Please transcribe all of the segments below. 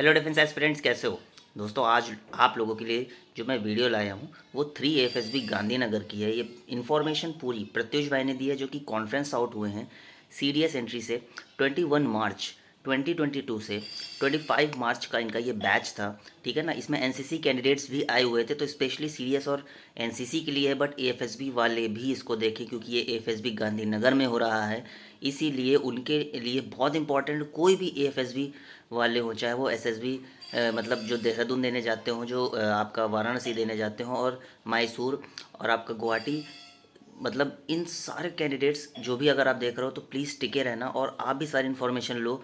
Hello defence aspirants, कैसे हो दोस्तों। आज आप लोगों के लिए जो मैं वीडियो लाया हूँ वो 3 एफएसबी गांधीनगर की है। ये इन्फॉर्मेशन पूरी प्रत्युष भाई ने दी है, जो कि कॉन्फ्रेंस आउट हुए हैं सीडीएस एंट्री से 21 मार्च 2022 से 25 मार्च का इनका ये बैच था। ठीक है ना। इसमें एनसीसी कैंडिडेट्स भी आए हुए थे, तो स्पेशली सीडीएस और एनसीसी के लिए है, बट एएफएसबी वाले भी इसको देखें क्योंकि ये एएफएसबी गांधीनगर में हो रहा है। इसीलिए उनके लिए बहुत इंपॉर्टेंट, कोई भी एएफएसबी वाले हो, चाहे वो एसएसबी मतलब जो देहरादून देने जाते हो, जो आपका वाराणसी देने जाते हो, और मैसूर और आपका गुवाहाटी, मतलब इन सारे कैंडिडेट्स जो भी अगर आप देख रहे हो तो प्लीज़ टिके रहना और आप भी सारी इन्फॉर्मेशन लो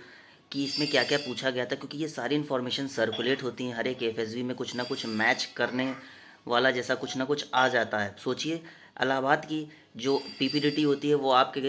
कि इसमें क्या क्या पूछा गया था, क्योंकि ये सारी इन्फॉर्मेशन सर्कुलेट होती हैं। हर एक एफएसबी में कुछ ना कुछ मैच करने वाला जैसा कुछ ना कुछ आ जाता है। सोचिए, इलाहाबाद की जो पीपीडीटी होती है वो आपके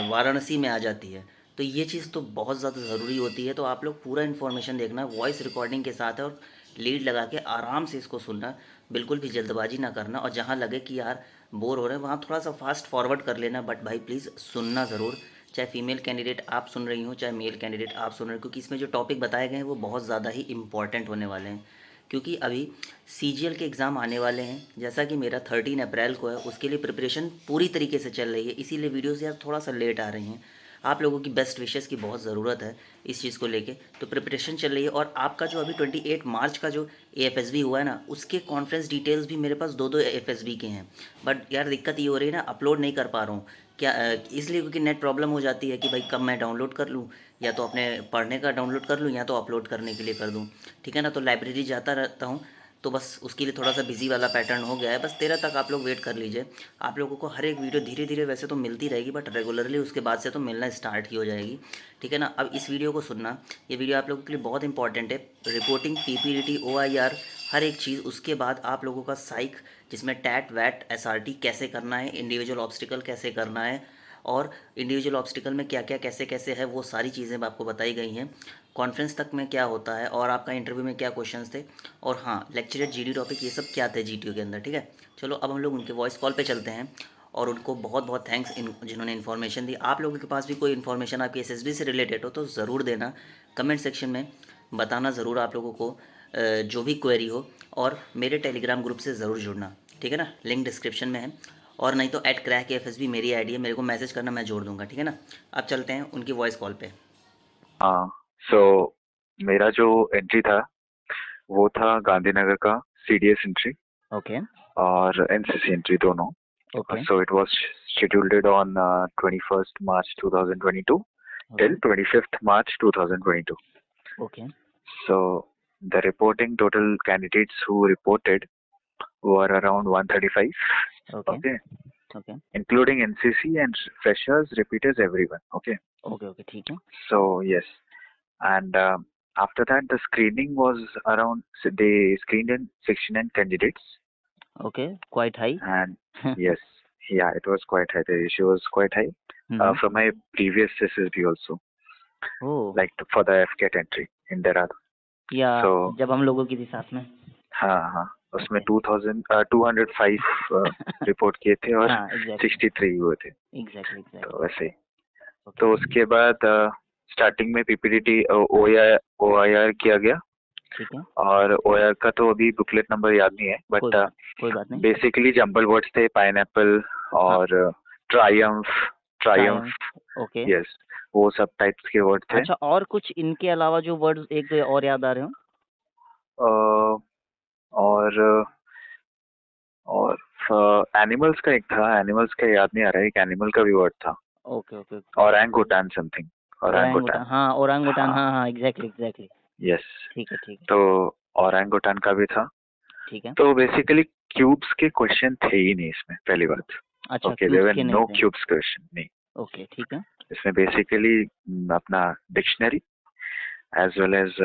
वाराणसी में आ जाती है, तो ये चीज़ तो बहुत ज़्यादा ज़रूरी होती है। तो आप लोग पूरा इन्फॉर्मेशन देखना, वॉइस रिकॉर्डिंग के साथ है, और लीड लगा के आराम से इसको सुनना, बिल्कुल भी जल्दबाजी ना करना। और जहाँ लगे कि यार बोर हो रहे हैं वहाँ थोड़ा सा फास्ट फॉरवर्ड कर लेना, बट भाई प्लीज़ सुनना ज़रूर। चाहे फीमेल कैंडिडेट आप सुन रही हो, चाहे मेल कैंडिडेट आप सुन रहे हो, क्योंकि इसमें जो टॉपिक बताए गए हैं वो बहुत ज़्यादा ही इंपॉर्टेंट होने वाले हैं। क्योंकि अभी सीजीएल के एग्ज़ाम आने वाले हैं, जैसा कि मेरा 13 अप्रैल को है, उसके लिए प्रिपरेशन पूरी तरीके से चल रही है। इसीलिए वीडियोज़ यार थोड़ा सा लेट आ रही हैं। आप लोगों की बेस्ट विशेस की बहुत ज़रूरत है इस चीज़ को लेके। तो प्रिपरेशन चल रही है, और आपका जो अभी 28 मार्च का जो एएफएसबी हुआ है ना, उसके कॉन्फ्रेंस डिटेल्स भी मेरे पास दो दो एएफएसबी के हैं। बट यार दिक्कत ये हो रही है ना, अपलोड नहीं कर पा रहा हूँ। क्या इसलिए क्योंकि नेट प्रॉब्लम हो जाती है कि भाई कब मैं डाउनलोड कर लूँ, या तो अपने पढ़ने का डाउनलोड कर लूँ या तो अपलोड करने के लिए कर दूँ। ठीक है ना। तो लाइब्रेरी जाता रहता हूँ, तो बस उसके लिए थोड़ा सा बिजी वाला पैटर्न हो गया है। बस 13 तक आप लोग वेट कर लीजिए। आप लोगों को हर एक वीडियो धीरे धीरे वैसे तो मिलती रहेगी, बट रेगुलरली उसके बाद से तो मिलना स्टार्ट ही हो जाएगी। ठीक है ना। अब इस वीडियो को सुनना, ये वीडियो आप लोगों के लिए बहुत इंपॉर्टेंट है। रिपोर्टिंग, पीपीडीटी, ओआईआर, हर एक चीज़। उसके बाद आप लोगों का साइक, जिसमें टैट वैट एसआरटी कैसे करना है, इंडिविजुअल ऑब्स्टिकल कैसे करना है, और इंडिविजुअल ऑब्स्टिकल में क्या क्या कैसे कैसे है, वो सारी चीज़ें आपको बताई गई हैं। कॉन्फ्रेंस तक में क्या होता है, और आपका इंटरव्यू में क्या क्वेश्चंस थे, और हाँ लेक्चरेट जीडी टॉपिक, ये सब क्या थे जीटीयू के अंदर। ठीक है। चलो अब हम लोग उनके वॉइस कॉल पे चलते हैं, और उनको बहुत बहुत थैंक्स जिन्होंने इन्फॉर्मेशन दी। आप लोगों के पास भी कोई इन्फॉर्मेशन आपकी एसएसबी से रिलेटेड हो तो ज़रूर देना, कमेंट सेक्शन में बताना ज़रूर आप लोगों को, जो भी क्वेरी हो। और मेरे टेलीग्राम ग्रुप से ज़रूर जुड़ना। ठीक है ना, लिंक डिस्क्रिप्शन में है, और नहीं तो @crackfsb मेरी आईडी है, मेरे को मैसेज करना, मैं जोड़ दूंगा। ठीक है ना। अब चलते हैं उनकी वॉइस कॉल पे। हाँ। सो मेरा जो एंट्री था वो था गांधीनगर का सीडीएस एंट्री ओके। और एनसीसी एंट्री दोनों। Okay. So it was scheduled on 21st March 2022 okay. till 25th March 2022. Okay. So the reporting total candidates who reported were around 135. Okay. Okay, okay. including NCC and freshers, repeaters, everyone. Okay. Okay. Okay, ठीक है। So yes, and after that the screening was around. So they screened in 69 candidates, okay, quite high. and yes, yeah, it was quite high. The issue was quite high from my previous SSB also, oh, like for the FCAT entry in Dehradun. या So जब हम लोगों की थी साथ में। हाँ हाँ, उसमें ओके। 205 रिपोर्ट किए थे और हाँ, एग्जैक्टली 63 हुए थे। एग्जैक्टली तो एग्जैक्टली। वैसे ही। ओके। तो उसके बाद स्टार्टिंग में पीपीडीटी OIR किया गया। ठीक है। और ओआर का तो अभी बुकलेट नंबर याद नहीं है, कोई बट बात कोई बात नहीं। बेसिकली जंबल वर्ड्स थे, पाइनएप्पल हाँ, और Triumph Triumph Triumph. Okay. Yes, वो सब टाइप्स के वर्ड थे। अच्छा, और कुछ इनके अलावा जो वर्ड्स एक दो और याद आ रहे हो? अ, और एनिमल्स का एक था, एनिमल्स का याद नहीं आ रहा है, एक एनिमल का भी वर्ड था। Okay okay. Orangutan something, orangutan, orangutan. हाँ ओरंगुटान, हाँ, हाँ हाँ, एग्जैक्टली एग्जैक्टली। यस। ठीक है ठीक है। तो ओरंगुटान का भी था। ठीक है। तो बेसिकली क्यूब्स के क्वेश्चन थे ही नहीं इसमें, पहली बात। अच्छा, ओके, देयर क्यूब्स वर के नहीं नो थे। क्यूब्स क्वेश्चन, नहीं। ओके, ठीक है। इसमें बेसिकली अपना dictionary as well as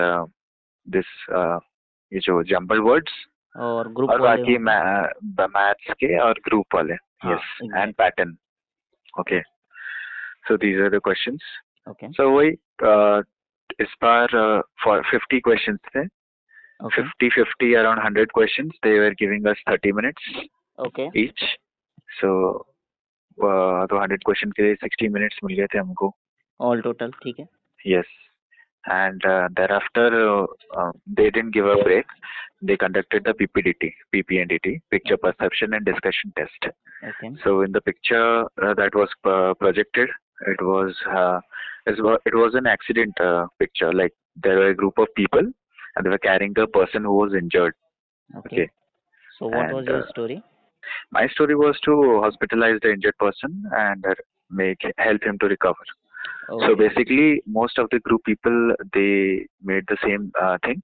this ये जो जंबल वर्ड्स, और ग्रुप और वाले बाकी होंगे। मैथ्स के और ग्रुप वाले। हाँ, yes, and exactly. Pattern. Okay, so these are the questions. Okay. So वही इस बार फॉर 50 क्वेश्चंस थे। Okay. 50 around 100 questions, they were giving us 30 minutes okay. Each. So तो 100 क्वेश्चन के लिए 60 मिनट्स मिल गए थे हमको। ऑल टोटल, ठीक है। Yes. and thereafter they didn't give a break. They conducted the PPNDT, picture Okay. perception and discussion test. Okay. So in the picture that was projected, it was it was an accident picture. Like there were a group of people and they were carrying a person who was injured. Okay. Okay, So what was and your story? my story was to hospitalize the injured person and make help him to recover. So Okay. basically, most of the group people they made the same thing,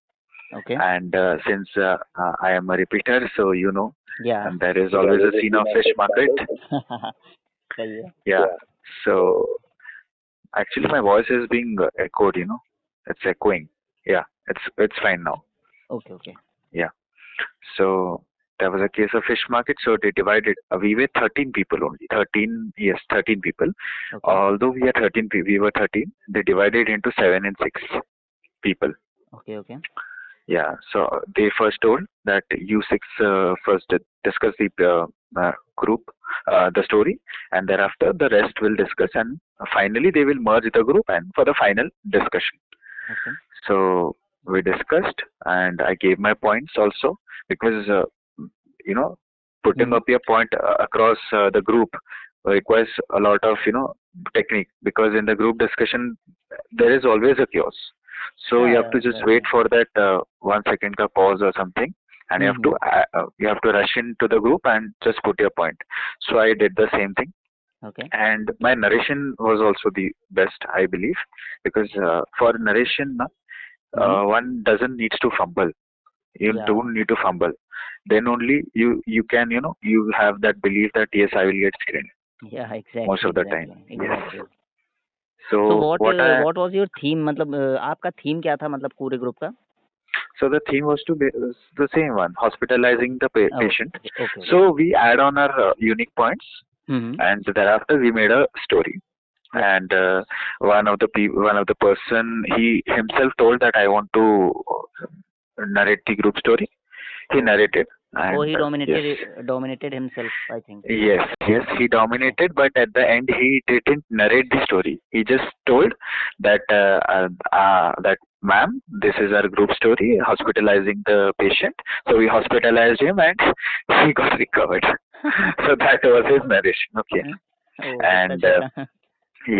Okay. and since I am a repeater, so Yeah. and there is always a scene of fish market. सही है. Yeah. So actually, my voice is being echoed. It's echoing. Yeah, it's fine now. Okay. Okay. Yeah. So there was a case of fish market. So they divided. We were 13 people only. 13, yes, 13 people. Okay. Although we are 13, we were 13. They divided into 7 and 6 people. Okay. Okay. Yeah. So they first told that you six first discuss the group, the story, and thereafter the rest will discuss, and finally they will merge the group and for the final discussion. Okay. So we discussed, and I gave my points also because you know putting up your point across the group requires a lot of technique, because in the group discussion there is always a chaos. So Yeah. you have Yeah. to just wait Exactly. for that 1 second ka pause or something, and you have to rush into the group and just put your point. So I did the same thing, Okay. and my narration was also the best, I believe, because for narration one doesn't needs to fumble. You Yeah. don't need to fumble. Then only you can you have that belief that yes, I will get screened Yeah. most Exactly. of the time. Exactly. Yes. Exactly. So So what was your theme? मतलब आपका theme क्या था मतलब पूरे group का? the theme was to be the same one, hospitalizing the Okay. patient. Okay. Okay. Okay. So we add on our unique points, Mm-hmm. and thereafter we made a story. Yeah. And one of the person, he himself told that I want to narrate the group story. He Oh. narrated, Oh, and he yes. dominated himself, I think. Yes, yes, he Okay. dominated, but at the end he didn't narrate the story. He just told that that ma'am, this is our group story, hospitalizing the patient. So we hospitalized him and he got recovered. So that was his narration. Okay, Oh, कितना and छोटा.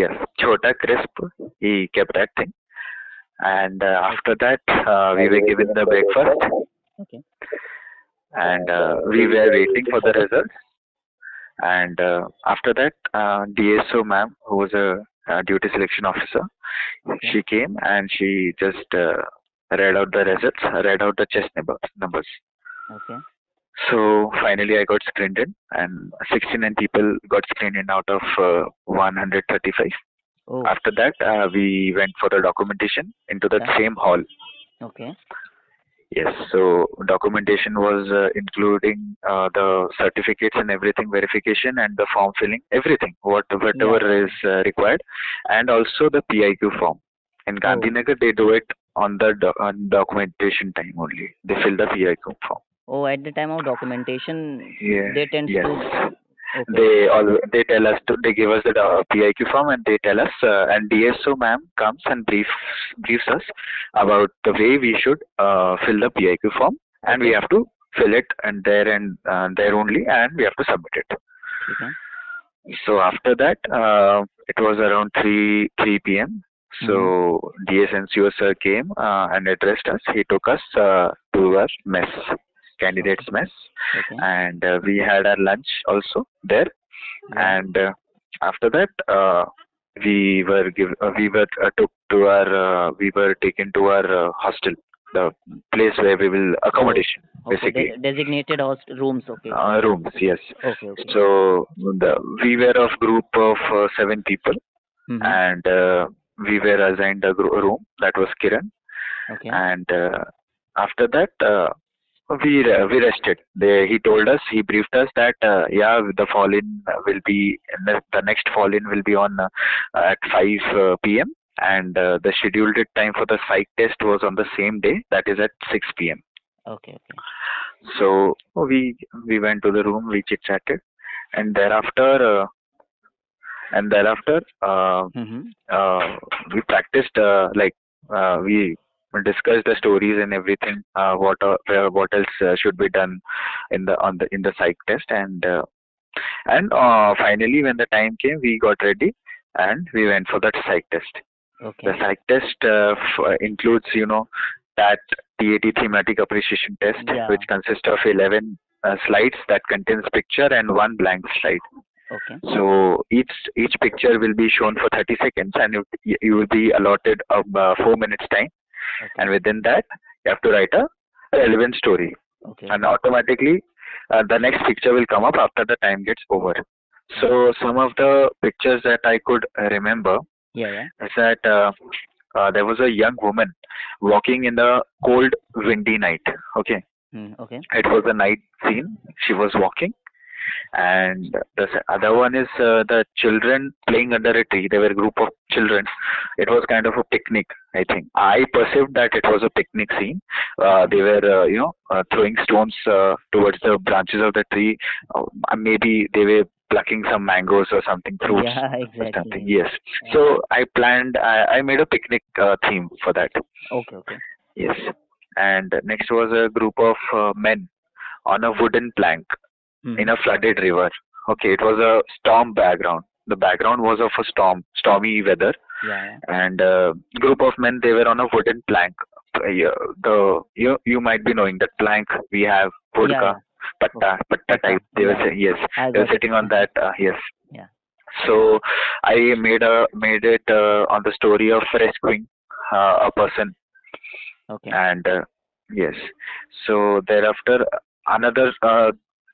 yes, Chota Crisp, he kept acting, and after that we were given the breakfast, Okay. and we were waiting for the results. And after that, DSO ma'am, who was a duty selection officer, Okay. she came and she just read out the results, read out the chest numbers. Okay. So finally, I got screened in, and 69 people got screened in out of 135. Oh. After that, we went for the documentation into that Yeah. same hall. Okay. Yes, so documentation was including the certificates and everything, verification and the form filling, everything, whatever Yeah. is required, and also the PIQ form. In Oh. Gandhinagar, they do it on the on documentation time only. They fill the PIQ form. Oh, at the time of documentation, Yeah. they tends Yes. to. Okay. They tell us to, they give us the PIQ form, and they tell us, and DSO ma'am comes and briefs us about the way we should fill the PIQ form, and we Okay. have to fill it and there only, and we have to submit it. Okay. So after that, it was around 3 p.m. So DSNCO sir came and addressed us. He took us to our mess, candidates mess, Okay. and we had our lunch also there. Yeah. And after that, we were took to our we were taken to our hostel, the place where we will accommodation, Okay. basically. Designated host rooms. Okay. Rooms, yes. Okay. Okay. So we were of group of 7 people, Mm-hmm. and we were assigned a room that was Kiran, Okay. and after that we rested. He told us, he briefed us that yeah, the fall in will be the next fall in will be on at 5 p.m. and the scheduled time for the psych test was on the same day, that is at 6 p.m. Okay. Okay. So we went to the room, we chit chatted, and thereafter Mm-hmm. we practiced like we discussed the stories and everything. What else should be done in the psych test, and finally, when the time came, we got ready and we went for that psych test. The Okay. psych test includes, that TAT thematic appreciation test, which Yeah. consists of 11 slides that contains picture and one blank slide. Okay. So each picture will be shown for 30 seconds, and you will be allotted 4 minutes time, and Okay. within that you have to write a relevant story, Okay. and Okay. automatically the next picture will come up after the time gets over. Okay. So some of the pictures that I could remember Yeah. Yeah. is that there was a young woman walking in the cold, windy night. Okay, Okay. it was a night scene. She was walking, and the other one is the children playing under a tree. They were a group of children. It was kind of a picnic, I think. I perceived that it was a picnic scene. Okay. They were throwing stones towards the branches of the tree. Maybe they were plucking some mangoes or something, fruits Yeah. or something. Exactly. Yes. Yeah. So I made a picnic theme for that. Okay. Okay. Yes. And next was a group of men on a wooden plank in a flooded river. Okay, it was a storm background. The background was of a stormy weather, Yeah. Yeah. and group of men, they were on a wooden plank. Yeah, you might be knowing that plank we have wood Yeah. ka Yeah. Okay. patta type. Patta. They were Yeah. Yeah. yes, I they were got it. sitting on that. Yes. Yeah. So I made it on the story of rescuing a person, Okay. and yes. So thereafter, another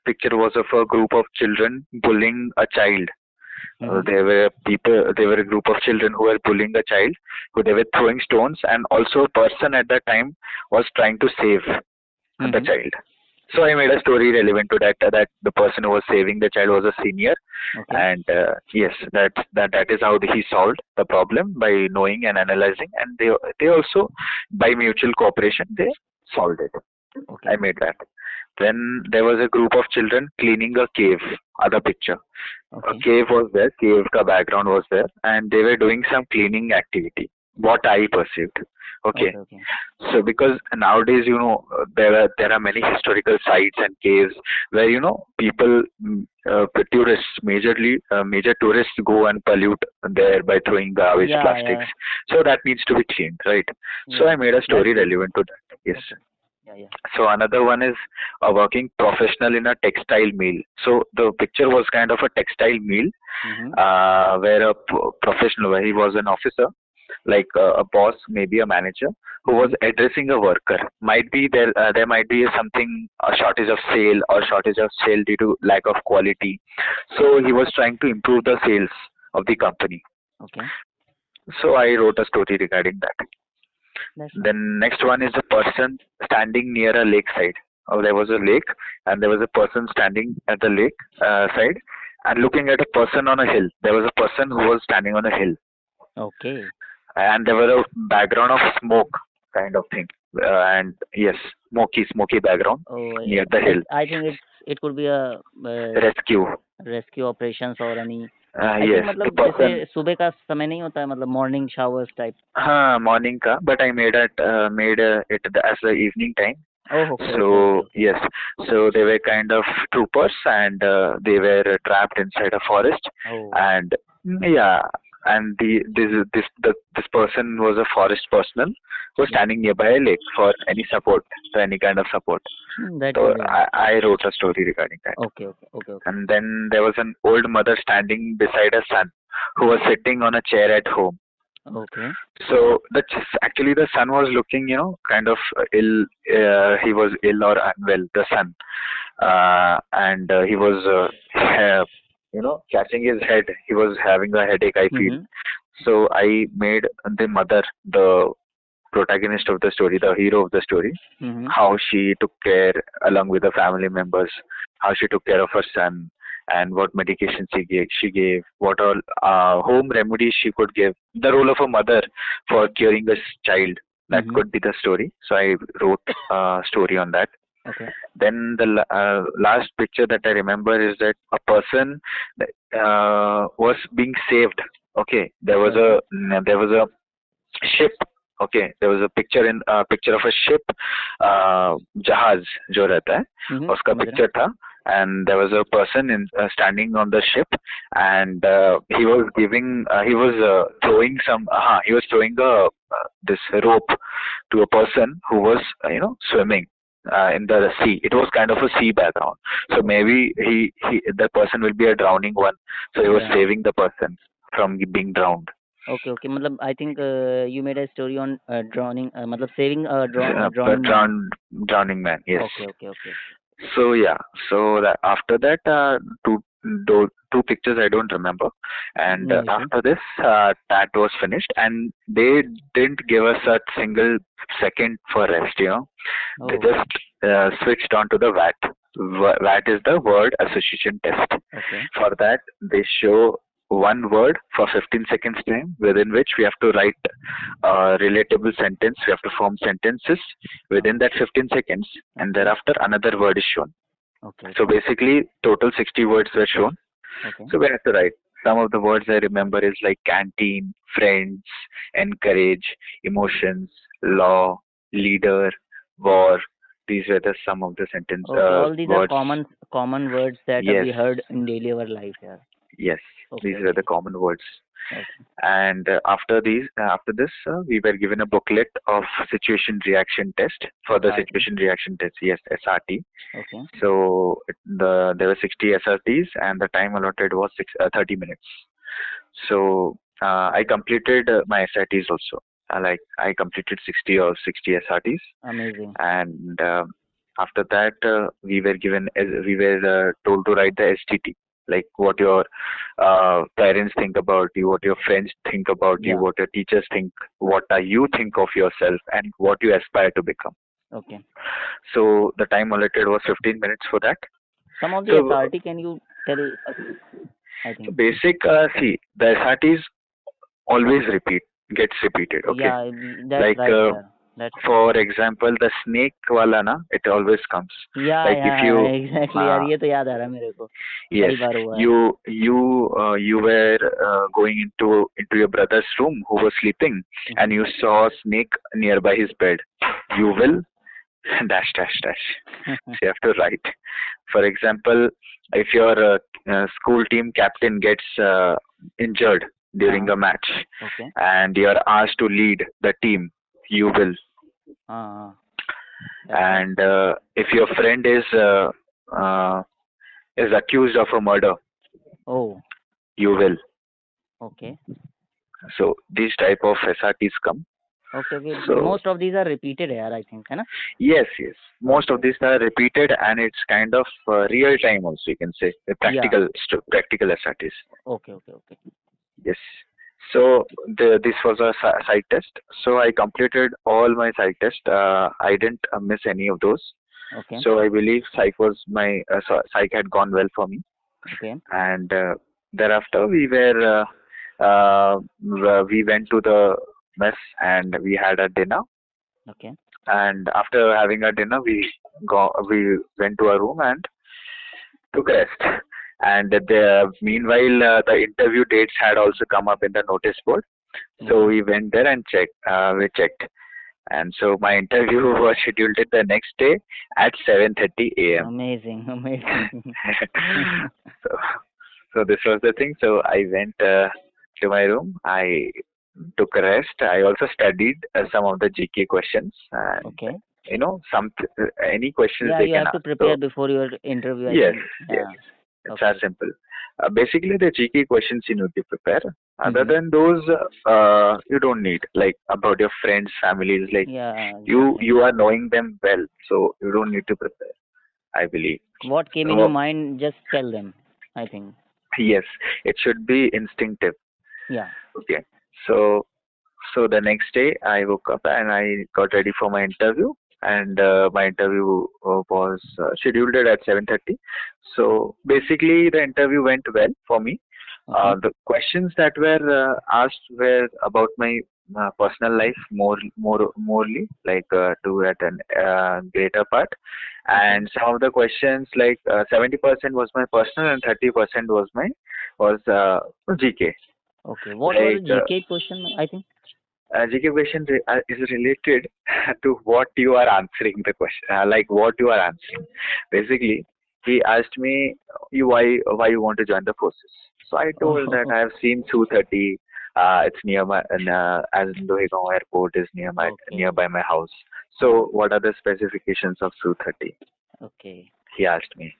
picture was of a group of children bullying a child. There were a group of children who were bullying a child, who they were throwing stones, and also a person at that time was trying to save the child. So I made a story relevant to that. That the person who was saving the child was a senior, Okay. and yes, that is how he solved the problem by knowing and analyzing, and they also by mutual cooperation they solved it. I Okay. made that. Then there was a group of children cleaning a cave. Other picture. A Okay. cave was there. Cave ka background was there, and they were doing some cleaning activity. What I perceived. Okay. Okay. Okay. So because nowadays, there are many historical sites and caves where people, tourists, major tourists go and pollute there by throwing garbage, Yeah. plastics. Yeah. So that needs to be cleaned, right? So Yeah. I made a That's story good. relevant to that. Yes. Okay. Yeah. Yeah. So another one is a working professional in a textile mill. So the picture was kind of a textile mill, where where he was an officer, like a boss, maybe a manager, who was addressing a worker. Might be there might be something, a shortage of sale or shortage of sale due to lack of quality. So he was trying to improve the sales of the company. Okay. So I wrote a story regarding that. That's nice. Then next one is a person standing near a lakeside. Oh, there was a lake, and there was a person standing at the lake side and looking at a person on a hill. There was a person who was standing on a hill, Okay. and there was a background of smoke kind of thing. And yes, smoky background Oh, near the hill. I think it could be a Rescue. Rescue operations और any I think Yes, the मतलब जैसे person. सुबह का समय नहीं होता है मतलब morning showers type Morning ka, but I made it as the evening time. Oh okay okay okay So okay yes, so they were kind of troopers, and they were trapped inside a forest, oh and yeah, and this person was a forest personnel who was standing nearby a lake for any support, for any kind of support. That So is I wrote a story regarding that. Okay okay okay okay And then there was an old mother standing beside her son, who was sitting on a chair at home. Okay So actually the son was looking, kind of ill. He was ill or unwell, the son, and he was, catching his head. He was having a headache, I feel. So I made the mother the protagonist of the story, the hero of the story, how she took care along with the family members, how she took care of her son, and what medication she gave, what all home remedies she could give, the role of a mother for curing a child. That could be the story. So I wrote a story on that. Okay Then the last picture that I remember is that a person was being saved. Okay, there was a ship Okay, there was a picture of a ship, जहाज जो रहता है उसका समझ रहे picture था, and there was a person standing on the ship, and he was throwing this rope to a person who was swimming in the sea. It was kind of a sea background, so maybe the person will be a drowning one, so he was Yeah. saving the person from being drowned. Okay, okay. मतलब I think you made a story on drowning, मतलब saving a drowning man. Drowning man, yes. Okay, okay, okay. So yeah, so after that, two pictures I don't remember, and No issue. after this, that was finished, and they didn't give us a single second for rest. They Oh, just switched on to the VAT. VAT is the word association test. okay. For that, they show one word for 15 seconds time, within which we have to write a relatable sentence. We have to form sentences within that 15 seconds, and thereafter another word is shown. Okay. So basically, total 60 words were shown. Okay. So we have to write. Some of the words I remember is like canteen, friends, encourage, emotions, law, leader, war. These were some of the sentence Okay, all these words. are common words that Yes. we heard in daily our life here. Yes, Okay, these were the common words. Okay. And after this, we were given a booklet of situation reaction test for the SRT. situation reaction test. Yes, SRT. Okay. So there were 60 SRTs, and the time allotted was 30 minutes. So I completed my SRTs also. I completed 60 SRTs. Amazing. And after that, we were told to write the STT, like what your parents think about you, what your friends think about you, Yeah. what your teachers think, what you think of yourself, and what you aspire to become. Okay. So the time allotted was 15 minutes for that. Some of the So- SRT, can you tell us? I So think. basic, see, the SRTs always gets repeated. Okay. Yeah, that's Like, right. Yeah. That's For example, the snake wala na, it always comes. yeah, like yeah, if you exactly. यार ये तो याद आ रहा है मेरे को. yes, कई बार हुआ है. you were going into your brother's room who was sleeping, and you saw a snake nearby his bed. You will dash dash dash. So you have to write. For example, if your school team captain gets injured during a match, Okay. and you are asked to lead the team, you will. And if your friend is accused of a murder, Oh, you will. okay. So these type of SRTs come. Okay, okay. So- Most of these are repeated यार, I think, है ना? Yes, yes. Most of these are repeated, and it's kind of real time also, you can say. Practical SRTs. Okay, okay, okay. Yes. So this was a side test. So I completed all my side test. I didn't miss any of those. Okay. So I believe psych had gone well for me. Okay. And thereafter we went to the mess, and we had a dinner. Okay. And after having a dinner, we went to our room and took rest. And meanwhile, the interview dates had also come up in the notice board. So we went there and we checked. And so my interview was scheduled the next day at 7:30 a.m. Amazing, amazing. So this was the thing. So I went to my room. I took a rest. I also studied some of the GK questions. And, Okay. any questions Yeah, they you can have to ask. prepare So, before your interview. I yes, think. yes. Yeah. It's Okay. as simple. Basically, the GK questions you need to prepare. Other Mhm. than those, you don't need, like about your friends, families. Like Yeah. you Exactly. are knowing them well, so you don't need to prepare, I believe. What came in So- your mind, just tell them, I think. Yes, it should be instinctive. Yeah. Okay. So the next day I woke up and I got ready for my interview, and my interview was scheduled at 7:30. So basically the interview went well for me. Okay. The questions that were asked were about my personal life morely, like to at an greater part. And some of the questions, like 70% was my personal and 30% was GK. Okay. What was the Like, GK question, I think? GK question is related to what you are answering the question, like what you are answering. Basically, he asked me, "You why you want to join the forces?" So I told that Oh, I have seen Su-30. It's near my as Lohegaon Airport is okay, nearby my house. हाँ, So what are the specifications of Su-30? okay. He asked me.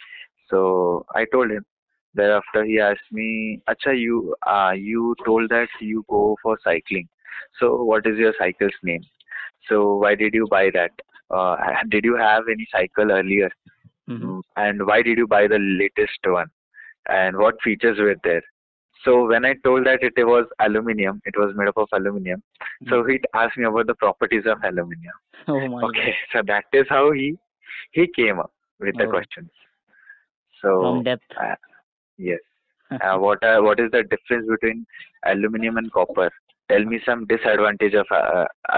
So I told him. Thereafter, he asked me, "Acha, you told that you go for cycling. So what is your cycle's name? So why did you buy that? Did you have any cycle earlier? Mm-hmm. And why did you buy the latest one? And what features were there?" So when I told that it was aluminium, it was made up of aluminium. So Mm-hmm. he asked me about the properties of aluminium. Oh my God. Okay, so that is how he came up with the Oh, questions. from So depth. uh, yes, what is the difference between aluminium and copper? Tell me some disadvantage of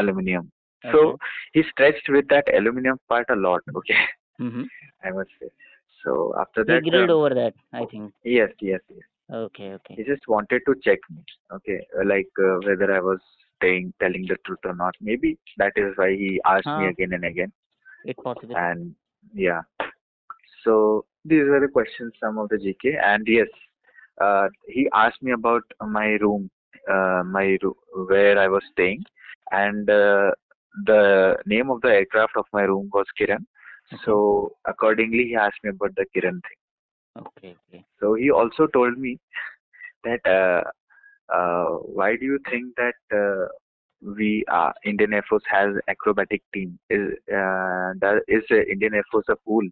aluminium. Okay. So he stretched with that aluminium part a lot. Okay, Mm-hmm. I must say. So after He that, grilled over that, I think. yes. Okay, okay. He just wanted to check me. Okay, like whether I was telling the truth or not. Maybe that is why he asked me हाँ, again and again. it possible. And yeah, so these were the questions, some of the GK. And yes, he asked me about my room, where I was staying, and the name of the aircraft of my room was Kiran. Okay, So accordingly, he asked me about the Kiran thing. okay, okay. So he also told me that why do you think that we Indian Air Force has acrobatic team? Is the Indian Air Force a fool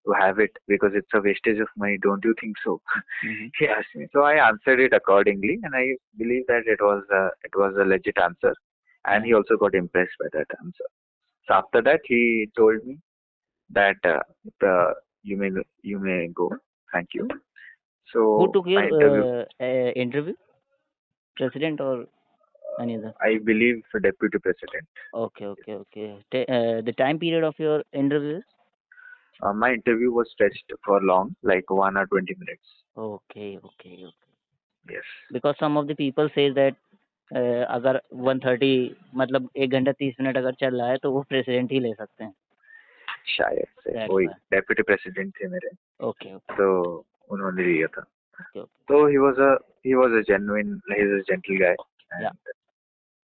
to have it because it's a wastage of money? Don't you think so? Mm-hmm. He asked me. So I answered it accordingly, and I believe that it was a legit answer, and Yeah. he also got impressed by that answer. So after that, he told me that you may you may go. Thank you. Who So took your my interview, interview? President or any other? I believe, Deputy President. Okay, okay, okay. The time period of your interview is? My interview was stretched for long, like 1 or 20 minutes. Okay, okay, okay. Yes, Because some of the people says that अगर 130 मतलब 1 घंटा 30 minute अगर चल रहा है तो वो president ही ले सकते हैं. शायद से That's वही why. डेप्यूटी प्रेसिडेंट थे मेरे, Okay, okay, तो उन्होंने लिया था. okay, okay. So he was a genuine, he's a gentle guy, Yeah. and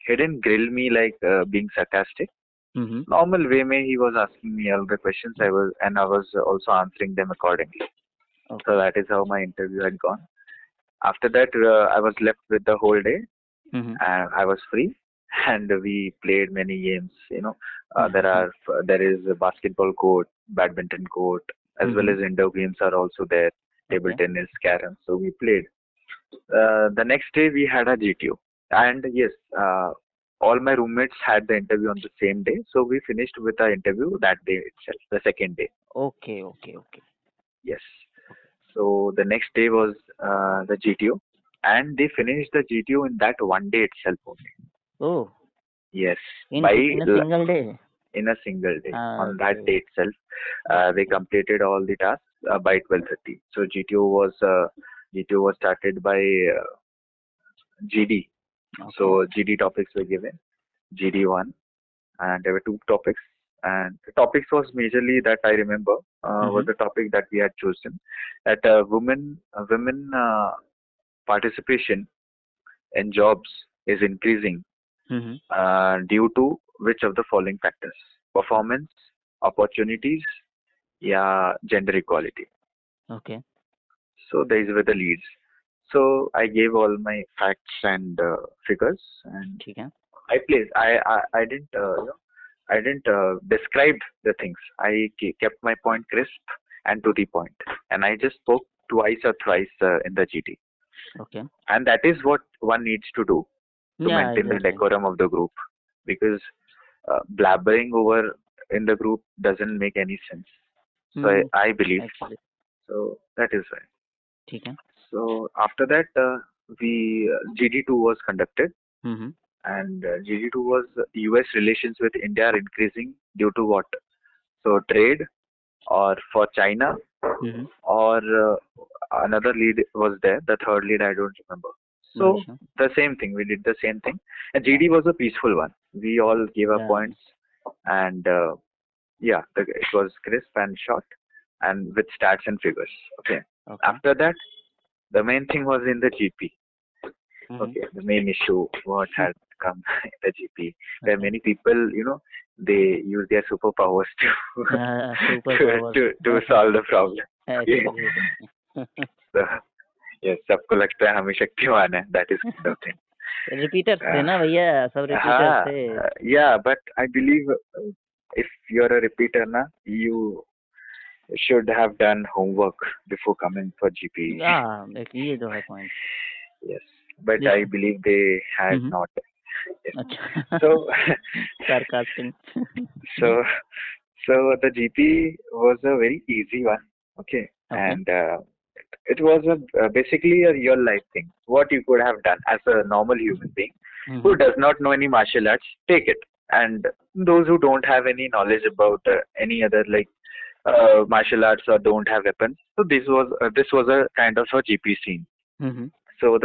he didn't grill me like being sarcastic. Mm-hmm. Normal way में he was asking me all the questions, I was also answering them accordingly. So Okay. that is how my interview had gone. After that, I was left with the whole day, Mm-hmm. and I was free, and we played many games. Mm-hmm. There is a basketball court, badminton court, as well Mm-hmm. as indoor games are also there. Table Okay. tennis, carom. So we played. The next day we had a GTO, and yes, all my roommates had the interview on the same day. So we finished with the interview that day itself, the second day. Okay, okay, okay. Yes. So the next day was the GTO, and they finished the GTO in that one day itself only. Oh, Yes, in in a single day. in a single day. On that Okay, day itself, they okay. completed all the tasks by 12:30. So GTO was started by GD. Okay. So GD topics were given. GD1, and there were two topics. And the topics was majorly that I remember was Mm-hmm. the topic that we had chosen, that women participation in jobs is increasing Mm-hmm. due to which of the following factors: performance, opportunities, yeah, gender equality. Okay. So these were the leads. So I gave all my facts and figures, and ठीक है. I didn't I didn't describe the things. I kept my point crisp and to the point, and I just spoke twice or thrice in the GT. Okay. And that is what one needs to do to Yeah, maintain the exactly. decorum of the group, because blabbering over in the group doesn't make any sense. So Hmm. I believe. Actually, So that is why. ठीक है. So after that, we GD2 was conducted, Mm-hmm. and GD2 was U.S. relations with India are increasing due to what? So trade, or for China, Mm-hmm. or another lead was there. The third lead I don't remember. No So issue. the same thing, we did the same thing. And GD was a peaceful one. We all gave our Yeah. points, and yeah, it was crisp and short, and with stats and figures. Okay. Okay. After that, the main thing was in the GP. Mm-hmm. Okay, the main issue what had come in the GP, where Okay. many people, they use their superpowers to Superpowers. to solve the problem. Okay. Actually. So, yes, सबको लगता है हम ही शक्तिमान है. That is kind of thing. Repeaters थे Uh, ना भैया, सब repeaters हाँ, थे. yeah, but I believe if you're a repeater, na, you should have done homework before coming for GP. हाँ, ये तो है पॉइंट. Yes, but I देखो. believe they had hmm. not. Yes. अच्छा. So, Sarcastic. so, so the GP was a very easy one. Okay, Okay. and it was basically a real life thing. What you could have done as a normal human being who does not know any martial arts, take it. And those who don't have any knowledge about any other like martial arts or don't have weapons, so this was a kind of a GP scene. Mm-hmm. So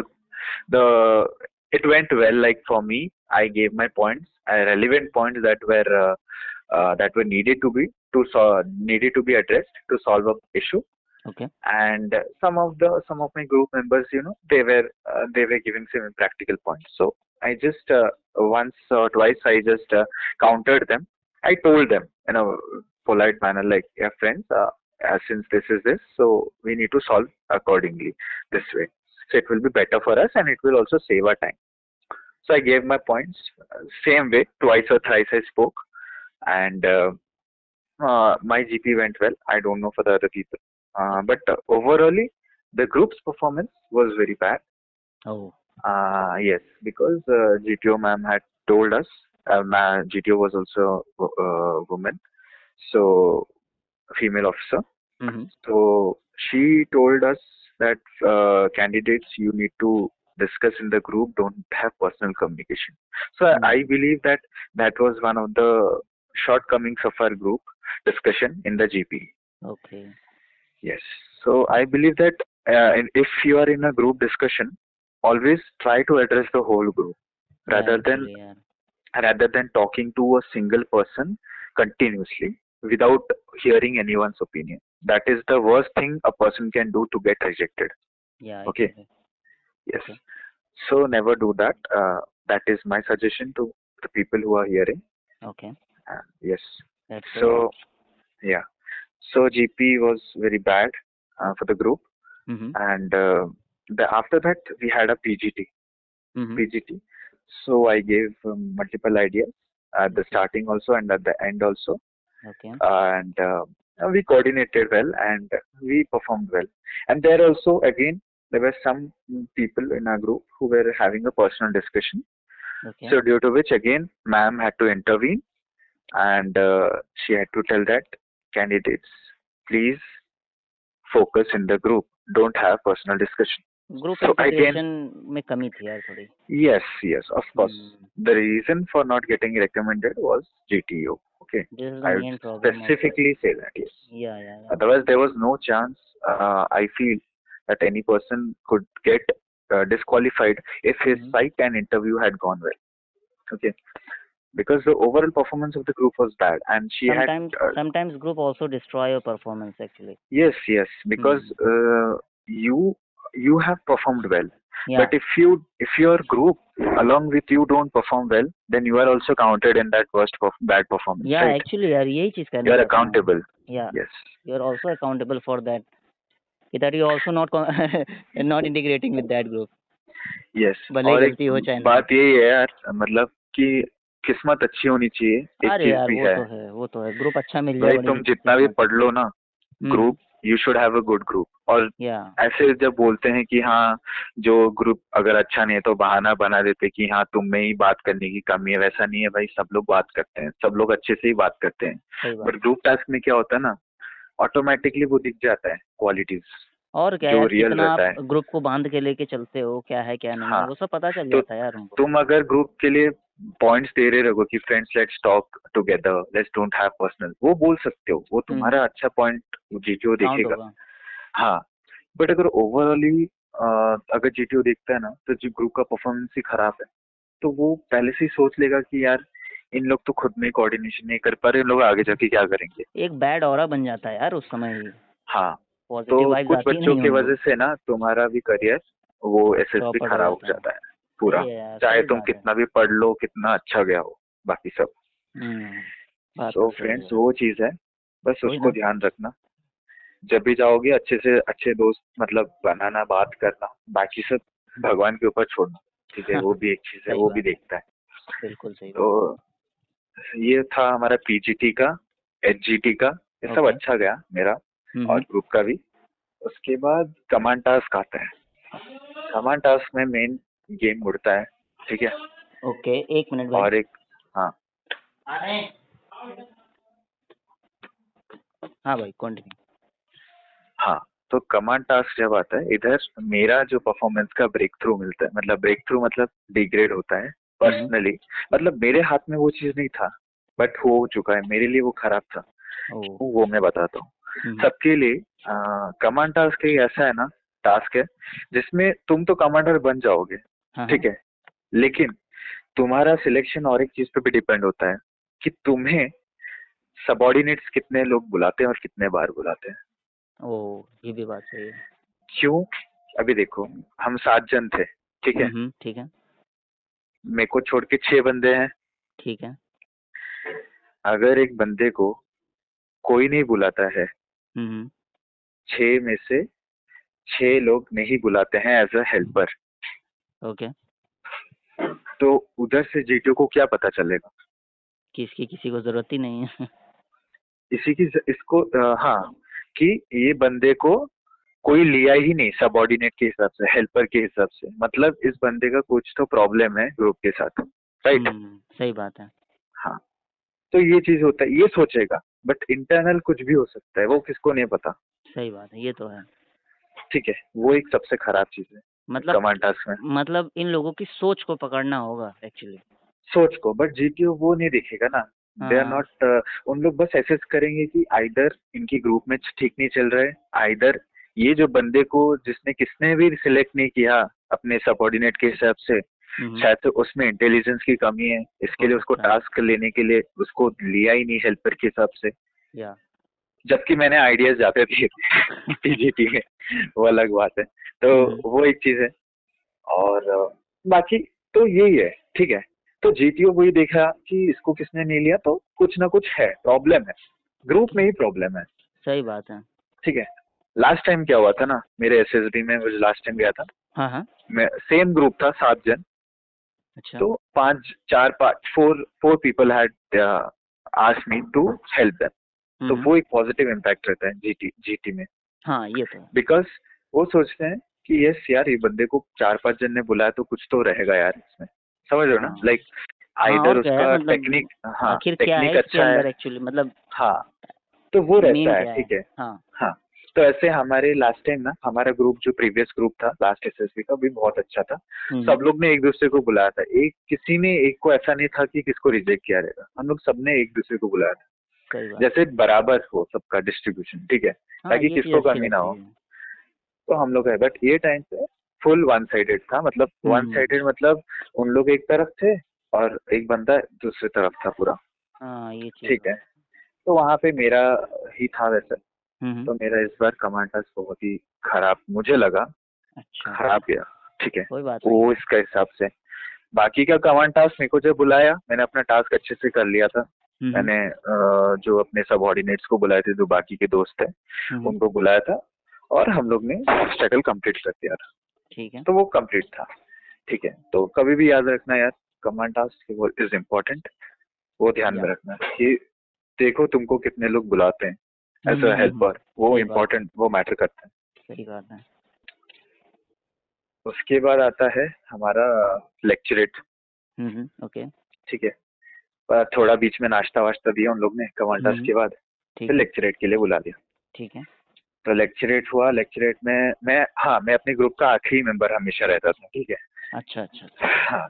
the it went well. Like for me, I gave my points, relevant points that were needed to be addressed to solve a issue. Okay. And some of my group members, they were giving some practical points. So I just once or twice I just countered them. I told them in a polite manner, like, yeah, friends, since this is this, so we need to solve accordingly this way. So it will be better for us, and it will also save our time. So I gave my points same way, twice or thrice I spoke, and my GP went well. I don't know for the other people, but overall, the group's performance was very bad. Oh. Yes, because GTO ma'am had told us, GTO was also a woman, so female officer. Mm-hmm. So she told us that candidates you need to discuss in the group, don't have personal communication. So I believe that that was one of the shortcomings of our group discussion in the GP. Okay. Yes. So I believe that if you are in a group discussion, always try to address the whole group Yeah, rather than actually, yeah. rather than talking to a single person continuously without hearing anyone's opinion. That is the worst thing a person can do to get rejected. Yeah, Okay. actually. Yes. Okay. So never do that. That is my suggestion to the people who are hearing. Okay. Yes. That's good. So yeah. So GP was very bad for the group, Mm-hmm. and after that we had a PGT. Mm-hmm. PGT. So I gave multiple ideas at the Okay. starting also and at the end also, Okay. and we coordinated well and we performed well. And there also again there were some people in our group who were having a personal discussion. Okay. So due to which again ma'am had to intervene, and she had to tell that candidates, please focus in the group, don't have personal discussion. Group So again, integration में कमी थी यार थोड़ी. yes, of course. The reason for not getting recommended was GTO. Okay, This is the I would main problem of specifically say that, yes. yeah. Otherwise, there was no chance, I feel, that any person could get disqualified if his psych and interview had gone well. Okay, because the overall performance of the group was bad, and she sometimes group also destroy your performance actually. Yes, because you have performed well. Yeah. But if your group along with you don't perform well, then you are also counted in that bad performance. Yeah, right? actually यार यही चीज करना You are चाहता हूँ. accountable. Yeah. Yes. You are also accountable for that. That you also not integrating with that group. Yes. भले ही और एक गलती हो चाहे ना. बात यही है यार, मतलब कि किस्मत अच्छी होनी चाहिए. एक अरे चीज यार भी वो तो है ग्रुप अच्छा मिल जाए. भाई तुम जितना भी पढ़ लो ना, group you should have a good group. और ऐसे जब बोलते हैं कि हाँ जो ग्रुप अगर अच्छा नहीं है तो बहाना बना देते कि हाँ तुम में ही बात करने की कमी है. वैसा नहीं है भाई, सब लोग बात करते हैं, सब लोग अच्छे से ही बात करते हैं. बट ग्रुप टास्क में क्या होता है ना, ऑटोमेटिकली वो दिख जाता है क्वालिटीज और क्या जो यार, रियल कितना रहता है. ग्रुप को बांध के लेके चलते हो, क्या है क्या नहीं है, वो सब पता चल जाता है यार उनको. तुम अगर ग्रुप के लिए पॉइंट्स दे रहे रहो कि friends let's talk together, let's don't have personal, वो बोल सकते हो, वो तुम्हारा अच्छा पॉइंट जीटीओ देखेगा. हाँ, बट अगर ओवरऑली अगर जीटीओ देखता है ना तो जो ग्रुप का परफॉर्मेंस ही खराब है, तो वो पहले से ही सोच लेगा कि यार इन लोग तो खुद में कोऑर्डिनेशन नहीं कर पा रहे, इन लोग आगे जाके क्या करेंगे। एक बैड ऑरा बन जाता है यार उस समय ही, हाँ, पॉजिटिव तो वाइब्स कुछ आती ही बच्चों नहीं की उनको। वजह से ना तुम्हारा भी करियर वो एसएसबी चौपट हो खराब हो जाता है। जाता है सही पूरा, है यार, चाहे सही तुम बात है। कितना भी पढ़ लो, कितना अच्छा गया हो, बाकी सब। हम्म, बात सो तो सही फ्रेंड्स है। वो चीज है, बस वही उसको ना। ध्यान रखना। जब भी जाओगे अच्छे से अच्छे दोस्त मतलब बनाना, बात करना, बाकी सब भगवान के ऊपर छोड़ना, ठीक है, वो भी एक चीज है, सही वो भी बात है, देखता है। बिल्कुल सही तो बात है। ये था हमारा पीजीटी का, एचजीटी का, ये सब ओके। अच्छा गया मेरा, और हम्म। ग्रुप का भी। उसके बाद कमांड टास्क आता है। कमांड टास्क में मेन गेम उड़ता है, ठीक है। ओके, एक मिनट भाई। और एक, हाँ अरे, हाँ भाई कंटिन्यू। हाँ, तो कमांड टास्क जब आता है इधर, मेरा जो परफॉर्मेंस का ब्रेक थ्रू मिलता है, मतलब ब्रेक थ्रू मतलब डिग्रेड होता है हम्म। पर्सनली, मतलब मेरे हाथ में वो चीज नहीं था, बट हो चुका है, मेरे लिए वो खराब था। ओ। क्यों, वो मैं बताता हूँ हम्म। सबके लिए। कमांड टास्क एक ऐसा है ना, टास्क है जिसमें तुम तो कमांडर बन जाओगे, हाँ हाँ। ठीक है, लेकिन तुम्हारा सिलेक्शन और एक चीज पे भी डिपेंड होता है कि तुम्हें सबॉर्डिनेट्स कितने लोग बुलाते हैं और कितने बार बुलाते हैं। ओ, ये भी बात सही है। क्यों, अभी देखो, हम 7 जन थे, ठीक है, ठीक है। मेरे को छोड़ के 6 बंदे हैं। ठीक है। अगर एक बंदे को कोई नहीं बुलाता है, हम्म। 6 में से 6 लोग नहीं बुलाते हैं एज अ हेल्पर, ओके। तो उधर से जीटीओ को क्या पता चलेगा? किसकी किसी को जरूरत ही नहीं है। इसी की इसको हाँ, कि ये बंदे को कोई लिया ही नहीं सबॉर्डिनेट के हिसाब से, हेल्पर के हिसाब से, मतलब इस बंदे का कुछ तो प्रॉब्लम है ग्रुप के साथ, राइट। सही बात है। हाँ, तो ये चीज होता है, ये सोचेगा, बट इंटरनल कुछ भी हो सकता है, वो किसको नहीं पता, सही बात है, ये तो है। ठीक है। वो एक सबसे खराब चीज है मतलब कमांड टास्क में, मतलब इन लोगों की सोच को पकड़ना होगा एक्चुअली। सोच को, बट जीटीओ वो नहीं देखेगा ना। दे आर हाँ। नॉट, उन लोग बस एसेस करेंगे कि आइदर इनकी ग्रुप में ठीक नहीं चल रहा है, आइदर ये जो बंदे को जिसने किसने भी सिलेक्ट नहीं किया अपने सबऑर्डिनेट के हिसाब से, हम्म। शायद तो उसमें इंटेलिजेंस की कमी है, इसके हो लिए उसको सकता है। टास्क लेने के लिए उसको लिया ही नहीं हेल्पर के हिसाब से, या। जबकि मैंने आइडियाज जाते थे पीजीटी में, वो अलग बात है। तो हम्म। वो एक चीज है, और बाकी तो यही है, ठीक है। तो जीटीओ वही देखा कि इसको किसने नहीं लिया, तो कुछ ना कुछ है, प्रॉब्लम है, ग्रुप में ही प्रॉब्लम है, सही बात है। ठीक है। लास्ट टाइम क्या हुआ था ना, मेरे एसएसबी में मुझे लास्ट टाइम गया था, हाँ हाँ। मैं सेम ग्रुप था 7 जन, अच्छा। तो 4 people had asked me to help them, तो हम्म। वो एक पॉजिटिव इम्पैक्ट रहता है जीटी में, हाँ, ये तो है। बिकॉज वो सोचते हैं कि यस यार, ये बंदे को 4-5 जन ने बुलाया तो कुछ तो रहेगा यार इसमें, समझ रहे हो ना, हाँ लाइक हाँ, आइदर और क्या है उसका मतलब, टेक्निक, हाँ आखिर क्या है टेक्निक इसके अच्छा है, अंदर एक्चुअली, मतलब हाँ, तो वो मेन रहता है, क्या है। ठीक है। हाँ। हाँ, तो ऐसे हमारे लास्ट टाइम ना, हमारा ग्रुप जो प्रीवियस ग्रुप था लास्ट एसएसबी का, भी बहुत अच्छा था, सब लोग ने एक दूसरे को बुलाया था, एक किसी ने एक को ऐसा नहीं था कि किसको रिजेक्ट किया रहेगा, हम लोग सबने एक दूसरे को बुलाया था, सही बात है। जैसे बराबर हो सबका डिस्ट्रीब्यूशन, ठीक है, हाँ, ताकि ये चीज़ किसको अच्छी कमी ना लगती हो। है। तो हम लोग है, बट ये टाइम पे फुल वन साइडेड था, मतलब वन हम्म। साइडेड मतलब उन लोग एक तरफ थे और एक बंदा दूसरी तरफ था पूरा, हाँ, ये चीज़ ठीक है। है। तो वहां पे मेरा ही था वैसे, हम्म। तो मेरा इस बार कमांडर्स बहुत ही खराब मुझे लगा, अच्छा, खराब गया, ठीक है, कोई बात नहीं वो है। इसका हिसाब से। बाकी का कमांड टास्क मेरे को जब बुलाया, मैंने अपना टास्क अच्छे से कर लिया था, हम्म। मैंने जो अपने सबऑर्डिनेट्स को बुलाए थे, जो बाकी के दोस्त थे हम्म। उनको बुलाया था, और हम लोग ने स्ट्रगल कंप्लीट कर दिया था, ठीक है। तो वो कंप्लीट था, ठीक है। तो कभी भी याद रखना यार, कमांड टास्क वो इज इम्पोर्टेंट, वो ध्यान या। में रखना कि देखो तुमको कितने लोग बुलाते हैं एज अ हेल्पर, वो सही बात है। इम्पोर्टेंट, वो मैटर करता है। सही बात है। उसके बाद आता है हमारा लेक्चरेट, ओके। ठीक है। पर थोड़ा बीच में नाश्ता वाश्ता दिया उन लोग ने कमांड टास्क के बाद, फिर ठीक है। लेक्चरेट के लिए बुला दिया। ठीक है। तो लेक्चरेट हुआ, लेक्चरेट में मैं, हाँ, मैं अपने ग्रुप का आखिरी मेंबर हमेशा रहता था, ठीक है। अच्छा अच्छा अच्छा। हाँ,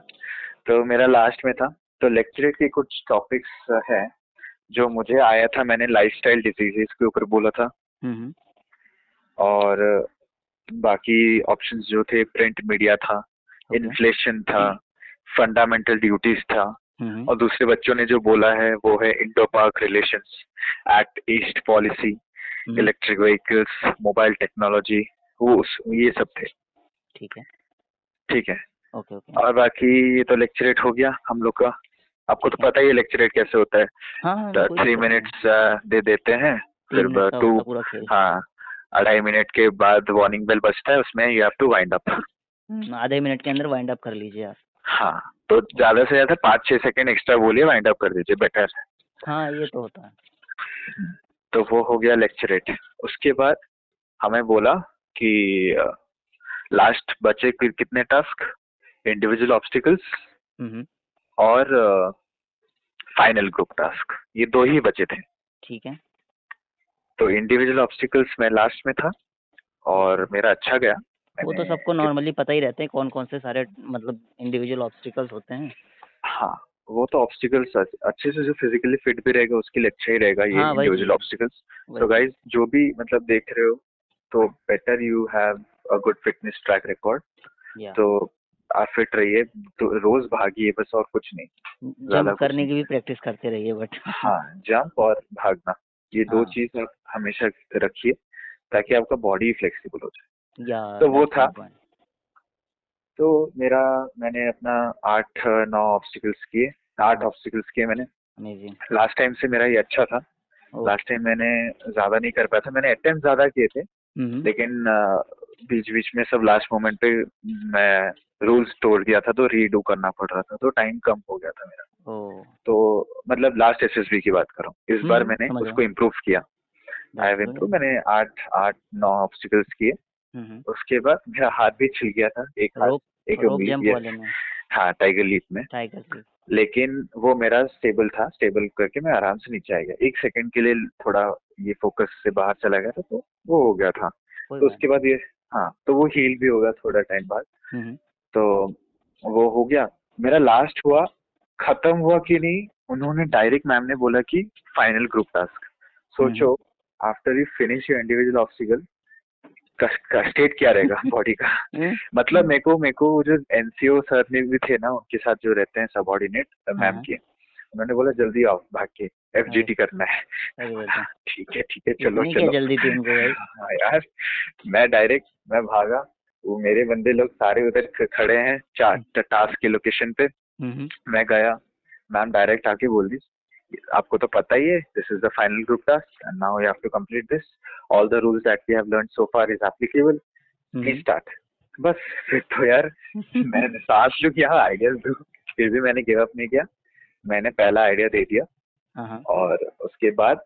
तो मेरा लास्ट में था, तो लेक्चरेट के कुछ टॉपिक्स है जो मुझे आया था, मैंने लाइफस्टाइल डिजीजेस के ऊपर बोला था, हम्म। और बाकी ऑप्शंस जो थे प्रिंट मीडिया था, ओके। इन्फ्लेशन था, फंडामेंटल ड्यूटीज था, हम्म। और दूसरे बच्चों ने जो बोला है वो है इंडो पाक रिलेशंस, एक्ट ईस्ट पॉलिसी, हम्म। इलेक्ट्रिक व्हीकल्स, मोबाइल टेक्नोलॉजी, वो ये सब थे। ठीक है। ठीक है। Okay okay. और बाकी ये तो लेक्चरेट हो गया हम लोग का। आपको ठीक तो है। पता ही है लेक्चरेट कैसे होता है। हाँ हाँ, कोई 3 दिक्कत नहीं है। मिनट्स दे देते हैं, फिर 3 मिनट का टू, होता पूरा खेल। हाँ, 2.5 मिनट के बाद वार्निंग बेल बजता है, उसमें you have to wind up. आधे मिनट के अंदर वाइंड अप कर लीजिए आप। हाँ, तो ज्यादा से ज्यादा 5-6 सेकंड एक्स्ट्रा बोलिए, वाइंड अप कर दीजिए, बेटर। हाँ, ये तो होता है। तो वो हो गया लेक्चरेट। उसके बाद हमें बोला कि लास्ट बचे कितने टास्क, इंडिविजुअल ऑब्स्टिकल्स हम्म। और फाइनल ग्रुप टास्क, ये दो ही बचे थे। ठीक है। तो इंडिविजुअल ऑब्स्टिकल्स में लास्ट में था ओके। और मेरा अच्छा गया। वो तो मैंने सबको नॉर्मली पता ही रहते हैं कौन कौन से सारे मतलब इंडिविजुअल ऑब्स्टिकल्स होते हैं। हाँ, वो तो ऑब्स्टिकल्स अच्छे से, जो फिजिकली फिट भी रहेगा उसके लिए अच्छा ही रहेगा ये हाँ, वही इंडिविजुअल चीज़। ऑब्स्टिकल्स। वही तो चीज़। गाइज जो भी मतलब देख रहे हो, तो better you have a good fitness track record. या तो आप फिट रहिए, तो रोज भागिए बस, और कुछ नहीं, ज्यादा जंप कुछ करने नहीं। की भी प्रैक्टिस करते रहिए बट हाँ, जंप और भागना, ये दो हाँ। चीज आप हमेशा रखिए, ताकि आपका बॉडी फ्लेक्सिबल हो जाए। या तो वो दैट्स था। My point. तो मैंने अपना 8-9 ऑब्स्टिकल्स किए, 8 ऑब्स्टिकल्स किए मैंने। अमेजिंग। लास्ट टाइम से मेरा ये अच्छा था। Last okay. टाइम मैंने ज्यादा नहीं कर पाया था, मैंने अटेम्प्ट ज्यादा किए थे, हम्म। लेकिन बीच बीच में सब लास्ट मोमेंट पे मैं रूल्स तोड़ दिया था, तो रीडू करना पड़ रहा था, तो टाइम कम हो गया था मेरा। ओ। तो मतलब लास्ट एसएसबी की बात कर रहा हूँ, इस बार मैंने समझ रहा उसको हूँ। इम्प्रूव किया। I that's have good. Improve, मैंने आठ आठ 9 ऑब्स्टिकल्स किए। हम्म। उसके बाद मेरा हाथ भी छिल गया था, एक हाथ, रोप एक रोप उंगली, जंप यस। वाले में। हाँ, टाइगर लीप में। Tiger leaf. लेकिन वो मेरा स्टेबल था, स्टेबल करके मैं आराम से नीचे आ गया। 1 सेकंड के लिए थोड़ा ये फोकस से बाहर चला गया था, तो वो हो गया था। कोई तो बात उसके बाद ये, हाँ, तो वो हील भी होगा थोड़ा टाइम बाद। नहीं। तो वो हो गया। मेरा लास्ट हुआ, खत्म हुआ कि नहीं, उन्होंने डायरेक्ट, मैम ने बोला कि फाइनल ग्रुप टास्क। हम्म। सोचो, after you finish your individual obstacle, का स्टेट क्या रहेगा बॉडी का। मतलब मेरे को वो जो एनसीओ सर ने भी थे ना, उनके साथ जो रहते हैं सबॉर्डिनेट हाँ मैम हाँ। के, उन्होंने बोला जल्दी आओ भाग के, अरे एफजीटी करना है। अरे बेटा, ठीक है, चलो इतनी क्या चलो। जल्दी थी उनको भाई। हाँ यार, मैं भागा। वो मेरे बंदे लोग सारे उधर खड़े हैं, चार टास्क के लोकेशन पे। हम्म। मैं गया, मैम डायरेक्ट आके बोल दी, आपको तो पता ही है, this is the final group task and now you have to complete this, all the rules that we have learn so far is applicable, please hmm. Start. बस, फिर तो यार मैंने सांस जो किया, आइडियाज दो, फिर भी मैंने गिव अप नहीं किया। मैंने पहला आइडिया दे दिया। हाँ हाँ। और उसके बाद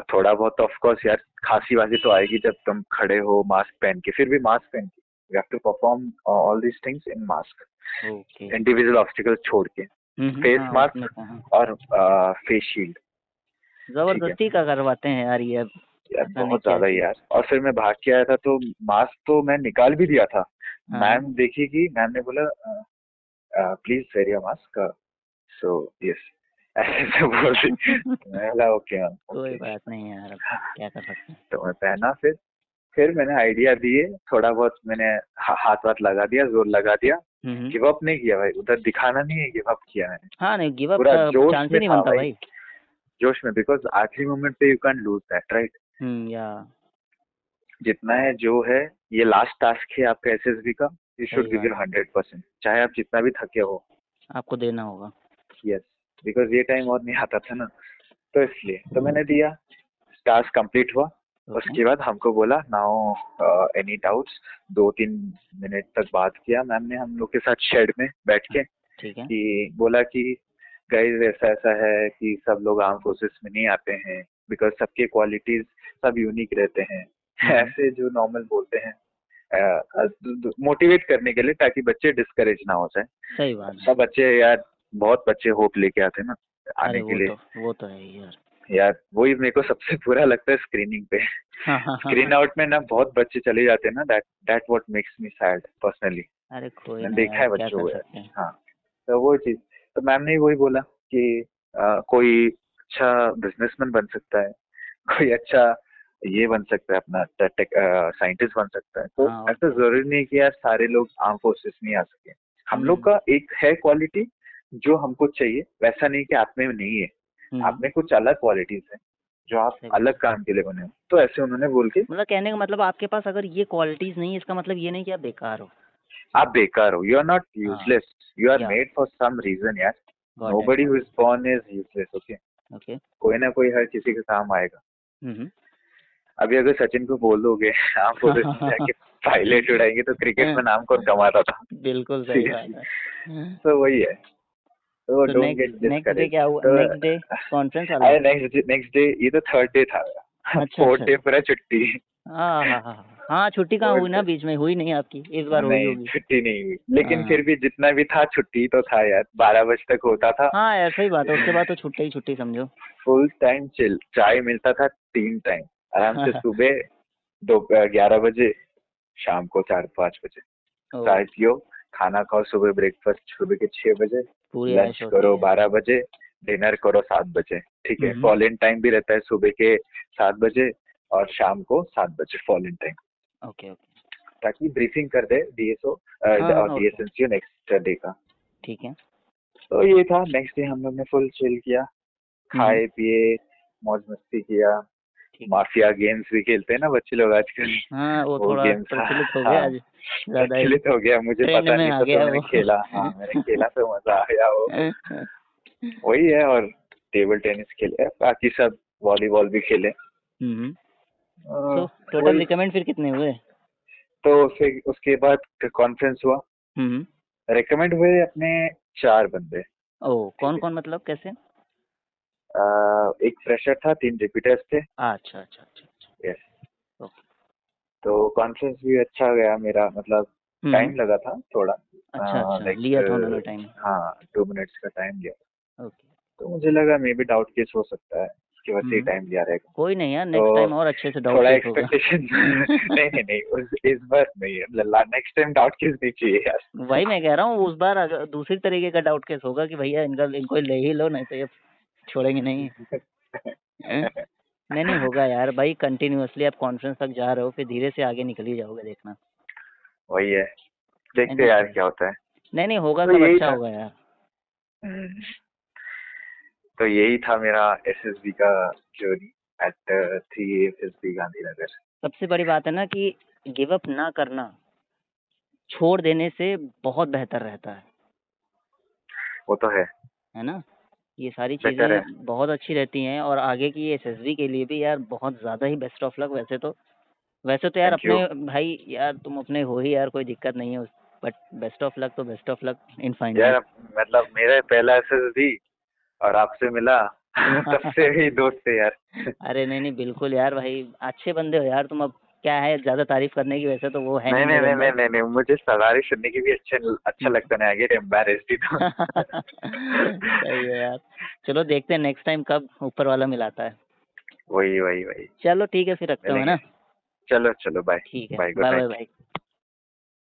थोड़ा बहुत ऑफ कोर्स यार, खांसी वासी तो आएगी जब तुम खड़े हो मास्क पहन के, फिर भी मास्क पहन के you have to perform all these things in mask, okay. Individual obstacle छोड़ के, फेस हाँ उसमें मास्क कहाँ और फेस शील्ड। ठीक है जबरदस्ती का करवाते हैं यार ये अब। यार, पता नहीं बहुत क्या ज्यादा ही चीज। यार। और फिर मैं भाग के आया था, तो मास्क तो मैं निकाल भी दिया था। हाँ हाँ। मैम देखिए, मैम ने बोला please wear your mask, so yes, ऐसे ऐसे बोल दी। मैं बोला ओके मैम, कोई ओके। बात नहीं यार, अब क्या कर सकते हैं। तो मैं पहना, फिर मैंने आइडिया दिए, थोड़ा बहुत मैंने हाथ वाथ लगा दिया, जोर लगा दिया। हम्म। गिव अप नहीं किया भाई, उधर दिखाना नहीं है गिव अप किया मैंने। हाँ नहीं, गिव अप पूरा का जोश चांस ही में नहीं था बनता भाई, भाई। जोश में, बिकॉज आखिरी मोमेंट पे you can lose that, right. या जितना है जो है, ये लास्ट टास्क है आपका एसएसबी का, यू शुड सही गिव बात योर है। 100%, चाहे आप जितना भी थके हो। आपको देना होगा। यस, बिकॉज ये टाइम और नहीं आता था ना, तो इसलिए तो मैंने दिया। टास्क कंप्लीट हुआ। ओके। उसके बाद हमको बोला नाउ एनी डाउट्स। 2-3 मिनट तक बात किया मैम ने हम लोग के साथ शेड में बैठ के, ठीक है। कि बोला कि गाइस ऐसा ऐसा है कि सब लोग आर्म फोर्सेस में नहीं आते हैं, बिकॉज सबके क्वालिटीज सब यूनिक रहते हैं। हम्म। ऐसे जो नॉर्मल बोलते हैं, मोटिवेट करने के लिए, ताकि बच्चे डिस्करेज ना हो जाए। सही बात है। सब बच्चे यार, बहुत बच्चे होप लेके आते हैं ना अरे आने के लिए। वो तो है ही यार। यार वही मेरे को सबसे बुरा लगता है स्क्रीनिंग पे। हाँ हाँ हाँ हाँ। स्क्रीन आउट में ना बहुत बच्चे चले जाते हैं ना, that that what makes me sad personally. अरे कोई मैंने ना देखा यार, है क्या बच्चों कर को यार। सकते हैं। हाँ, तो वो चीज, तो मैम ने वही बोला कि कोई अच्छा बिजनेसमैन बन सकता है, कोई अच्छा ये बन सकता है, अपना साइंटिस्ट बन सकता है। तो हाँ ऐसा जरूरी नहीं कि यार सारे लोग आर्म फोर्सेस में आ सके। हम लोग का एक है क्वालिटी जो हमको चाहिए, वैसा नहीं कि आप में नहीं है। आप में कुछ अलग क्वालिटीज है जो आप सही अलग बात। काम के लिए बने हो। तो ऐसे उन्होंने बोल के, मतलब कहने का मतलब आपके पास अगर ये क्वालिटीज नहीं है इसका मतलब ये नहीं कि आप बेकार हो। आप बेकार हो, यू आर नॉट हाँ यूजलेस, यू आर या मेड फॉर सम रीजन यार। Got it nobody got who is born is useless, okay. Okay. कोई ना कोई हर किसी के काम आएगा। हम्म अभी अगर सचिन को बोल दोगे आप फोर्सेस में जाके पायलट उड़ाएंगे, तो क्रिकेट में नाम कौन कमाता था? बिल्कुल सही बात सीरियसली। है। तो वही है। तो तो don't get next next day discourage. क्या हुआ, तो नेक्स्ट डे कॉन्फ्रेंस वाला? अरे नेक्स्ट डे, ये तो थर्ड डे था। अच्छा फोर्थ अच्छा डे अच्छा। पूरा छुट्टी। हाँ छुट्टी कहाँ हुई फोर्थ ना, बीच में हुई नहीं आपकी, इस बार हुई नहीं, होगी। छुट्टी नहीं हुई, लेकिन हाँ फिर भी जितना भी था छुट्टी तो था यार, 12 बजे तक होता था। हाँ ऐसा ही बात है, उसके बाद तो छुट्टी ही छुट्टी समझो। फुल टाइम चिल, चाय मिलता था 3 टाइम आराम से, सुबह 11 बजे, शाम को 4-5 बजे। ओ चाय पियो, खाना खाओ, सुबह ब्रेकफास्ट सुबह के 6 बजे, पूरी ऐश लंच होती करो है। 12 बजे, डिनर करो 7 बजे। ठीक है, हम्म फॉल इन टाइम भी रहता है सुबह के 7 बजे और शाम को 7 बजे fall in time, okay okay. ताकि ब्रीफिंग कर दे डीएसओ हाँ और हाँ और क्या। डीएसएनसीओ नेक्स्ट डे का। ठीक है। तो ये था, नेक्स्ट डे हम लोग ने फुल चिल किया, हम्म खाए पिए, मौज मस्ती किया। ठीक है। माफिया गेम्स भी खेलते हैं ना बच्चे लोग आजकल, हाँ वो वो थोड़ा गेम्स। प्रचलित हो गया हाँ, आज ज़्यादा ही, प्रचलित हो गया, मुझे ट्रेंड पता में नहीं आ था तो गया मैंने वो। खेला। हाँ मैंने खेला तो मजा आया वो। वही है, और टेबल टेनिस खेले, बाकी सब वॉलीबॉल भी खेले। सो टोटल वही। रिकमेंड फिर कितने हुए? तो फिर उसके बाद कॉन्फ्रेंस हुआ, हम्म रिकमेंड हुए अपने 4 बंदे। ओ ठीक कौन है, कौन मतलब कैसे? एक फ्रेशर था, 3 रिपीटर्स थे। अच्छा अच्छा अच्छा अच्छा। यस। ओके। तो कॉन्फ्रेंस भी अच्छा गया मेरा, मतलब टाइम लगा था थोड़ा, अच्छा अच्छा लिया था उन्होंने लाइक, टाइम। हाँ 2 मिनट्स का टाइम लिया। ओके। तो मुझे लगा मे बी डाउट केस हो सकता है, इसके वजह से टाइम लिया रहेगा। कोई नहीं यार, नेक्स्ट तो टाइम और अच्छे से डाउट थोड़ा केस होगा। एक्सपेक्टेशन नहीं नहीं नहीं, इस बार नहीं है, नेक्स्ट टाइम डाउट केस नहीं चाहिए यार। वही मैं कह रहा हूँ, उस बार अगर दूसरी तरीके का डाउट केस होगा कि भैया इनका इनको ले ही लो, नहीं तो ये छोड़ेंगे नहीं। हैं? नहीं नहीं होगा यार भाई, कंटिन्यूअसली आप कॉन्फ्रेंस तक जा रहे हो, फिर धीरे से आगे निकल ही जाओगे, देखना। वही है, देखते नहीं हैं यार चल, क्या होता है। नहीं नहीं होगा, तो सब यही अच्छा था। होगा यार। हम्म, तो यही था मेरा एसएसबी का जर्नी एट 3 एफएसबी गांधीनगर। सबसे बड़ी बात है ना कि गिव अप ना करना, छोड़ देने से बहुत बेहतर रहता वो तो है ना। ये सारी बेटर है। चीज़ें बहुत अच्छी रहती हैं, और आगे की एसएसबी के लिए भी यार बहुत ज़्यादा ही बेस्ट ऑफ लक। वैसे तो यार थैंक यू। अपने भाई, यार तुम अपने हो ही यार, कोई दिक्कत नहीं है उस, बट बेस्ट ऑफ लक तो best of luck in final. यार मतलब मेरा पहला एसएसबी और आपसे मिला तब से ही दोस्त थे यार। अरे नहीं नहीं बिल्कुल यार भाई, अच्छे बंदे हो यार तुम। अब क्या है, ज़्यादा तारीफ करने की, वैसे तो वो है नहीं नहीं नहीं ये नहीं बंदा। नहीं नहीं नहीं, मुझे सवारी सुनने की भी अच्छा लगता नहीं, आई गेट एम्बैरेस्ड ही तो। सही है यार। चलो देखते हैं नेक्स्ट टाइम कब ऊपर वाला मिलाता है। वही वही वही। चलो ठीक है, फिर रखता हूँ, है मिलेंगे। ना। चलो चलो, बाय। ठीक है, bye, good bye bye night. भाई।